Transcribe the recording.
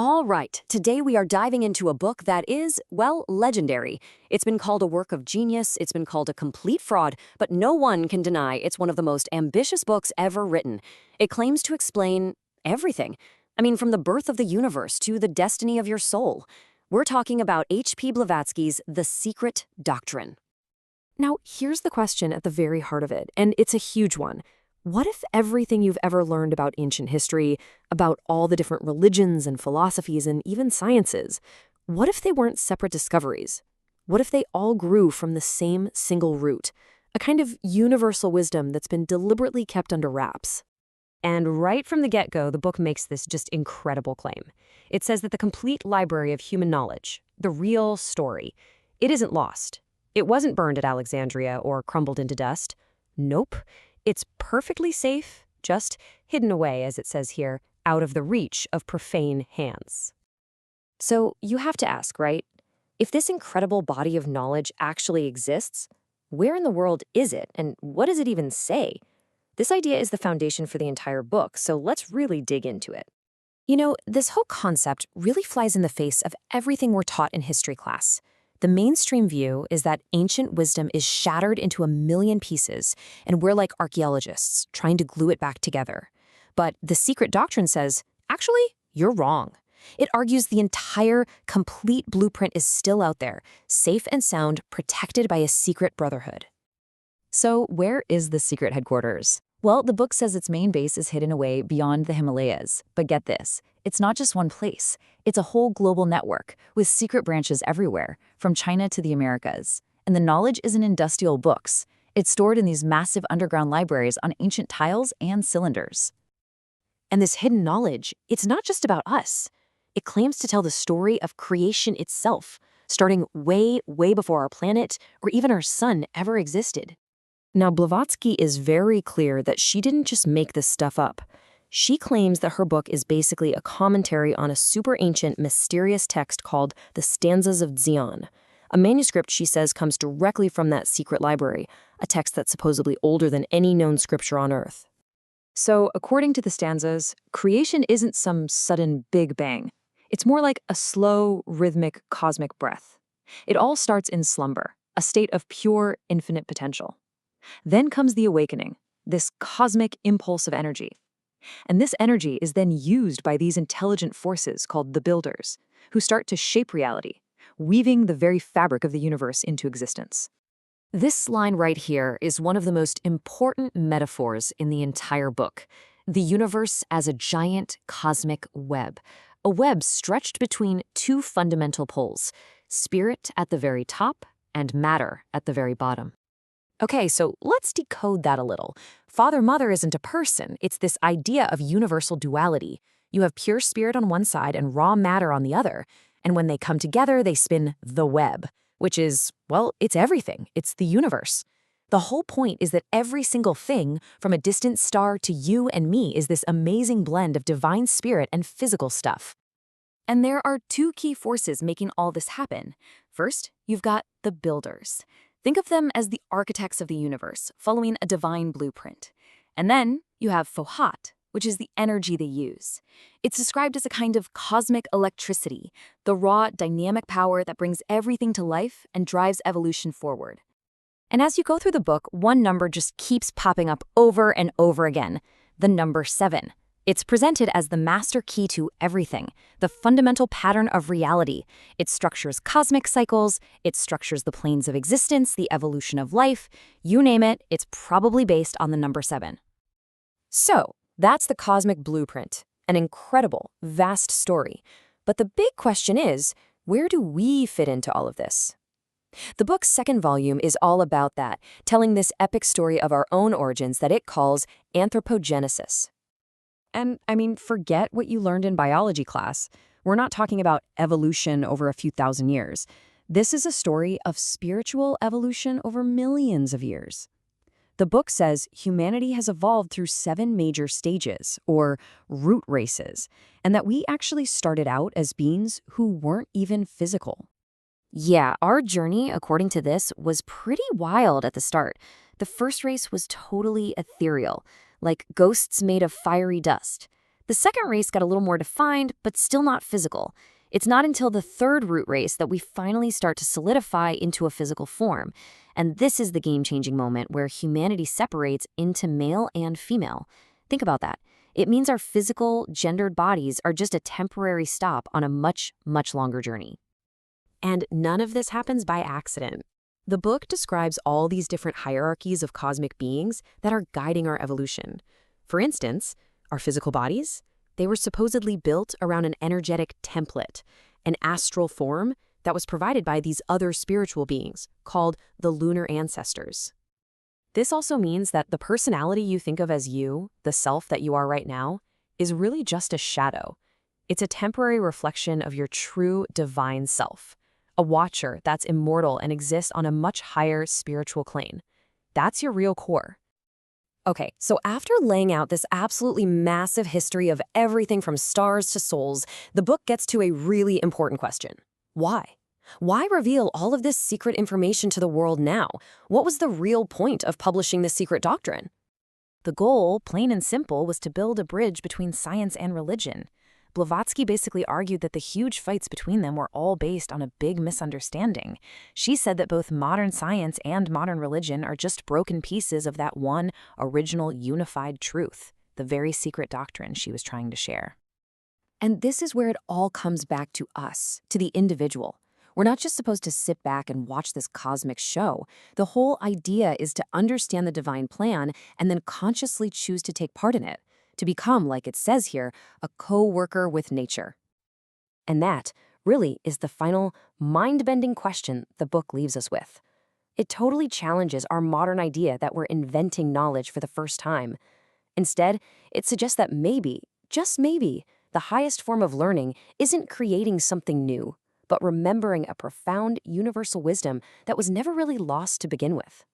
All right, today we are diving into a book that is, well, legendary. It's been called a work of genius, it's been called a complete fraud, but no one can deny it's one of the most ambitious books ever written. It claims to explain everything. I mean, from the birth of the universe to the destiny of your soul. We're talking about H.P. Blavatsky's The Secret Doctrine. Now, here's the question at the very heart of it, and it's a huge one. What if everything you've ever learned about ancient history, about all the different religions and philosophies and even sciences, what if they weren't separate discoveries? What if they all grew from the same single root, a kind of universal wisdom that's been deliberately kept under wraps? And right from the get-go, the book makes this just incredible claim. It says that the complete library of human knowledge, the real story, it isn't lost. It wasn't burned at Alexandria or crumbled into dust. Nope. It's perfectly safe, just hidden away, as it says here, out of the reach of profane hands. So you have to ask, right? If this incredible body of knowledge actually exists, where in the world is it, and what does it even say? This idea is the foundation for the entire book, so let's really dig into it. You know, this whole concept really flies in the face of everything we're taught in history class. The mainstream view is that ancient wisdom is shattered into a million pieces, and we're like archaeologists trying to glue it back together. But the Secret Doctrine says, actually, you're wrong. It argues the entire, complete blueprint is still out there, safe and sound, protected by a secret brotherhood. So where is the secret headquarters? Well, the book says its main base is hidden away beyond the Himalayas. But get this, it's not just one place. It's a whole global network with secret branches everywhere, from China to the Americas. And the knowledge isn't in dusty old books. It's stored in these massive underground libraries on ancient tiles and cylinders. And this hidden knowledge, it's not just about us. It claims to tell the story of creation itself, starting way, way before our planet or even our sun ever existed. Now, Blavatsky is very clear that she didn't just make this stuff up. She claims that her book is basically a commentary on a super ancient, mysterious text called the Stanzas of Zion, a manuscript she says comes directly from that secret library, a text that's supposedly older than any known scripture on Earth. So, according to the stanzas, creation isn't some sudden big bang. It's more like a slow, rhythmic, cosmic breath. It all starts in slumber, a state of pure, infinite potential. Then comes the awakening, this cosmic impulse of energy. And this energy is then used by these intelligent forces called the builders, who start to shape reality, weaving the very fabric of the universe into existence. This line right here is one of the most important metaphors in the entire book. The universe as a giant cosmic web, a web stretched between two fundamental poles, spirit at the very top and matter at the very bottom. Okay, so let's decode that a little. Father-mother isn't a person. It's this idea of universal duality. You have pure spirit on one side and raw matter on the other. And when they come together, they spin the web, which is, well, it's everything. It's the universe. The whole point is that every single thing, from a distant star to you and me, is this amazing blend of divine spirit and physical stuff. And there are two key forces making all this happen. First, you've got the builders. Think of them as the architects of the universe, following a divine blueprint. And then you have Fohat, which is the energy they use. It's described as a kind of cosmic electricity, the raw, dynamic power that brings everything to life and drives evolution forward. And as you go through the book, one number just keeps popping up over and over again, the number 7. It's presented as the master key to everything, the fundamental pattern of reality. It structures cosmic cycles, it structures the planes of existence, the evolution of life. You name it, it's probably based on the number 7. So, that's the cosmic blueprint, an incredible, vast story. But the big question is, where do we fit into all of this? The book's second volume is all about that, telling this epic story of our own origins that it calls anthropogenesis. And, I mean, forget what you learned in biology class. We're not talking about evolution over a few thousand years. This is a story of spiritual evolution over millions of years. The book says humanity has evolved through 7 major stages, or root races, and that we actually started out as beings who weren't even physical. Yeah, our journey, according to this, was pretty wild at the start. The first race was totally ethereal, like ghosts made of fiery dust. The second race got a little more defined, but still not physical. It's not until the third root race that we finally start to solidify into a physical form. And this is the game-changing moment where humanity separates into male and female. Think about that. It means our physical, gendered bodies are just a temporary stop on a much, much longer journey. And none of this happens by accident. The book describes all these different hierarchies of cosmic beings that are guiding our evolution. For instance, our physical bodies, they were supposedly built around an energetic template, an astral form that was provided by these other spiritual beings called the lunar ancestors. This also means that the personality you think of as you, the self that you are right now, is really just a shadow. It's a temporary reflection of your true divine self, a watcher that's immortal and exists on a much higher spiritual plane. That's your real core. Okay, so after laying out this absolutely massive history of everything from stars to souls, the book gets to a really important question. Why? Why reveal all of this secret information to the world now? What was the real point of publishing the Secret Doctrine? The goal, plain and simple, was to build a bridge between science and religion. Blavatsky basically argued that the huge fights between them were all based on a big misunderstanding. She said that both modern science and modern religion are just broken pieces of that one original unified truth, the very secret doctrine she was trying to share. And this is where it all comes back to us, to the individual. We're not just supposed to sit back and watch this cosmic show. The whole idea is to understand the divine plan and then consciously choose to take part in it, to become, like it says here, a co-worker with nature. And that really is the final mind-bending question the book leaves us with. It totally challenges our modern idea that we're inventing knowledge for the first time. Instead, it suggests that maybe, just maybe, the highest form of learning isn't creating something new, but remembering a profound universal wisdom that was never really lost to begin with.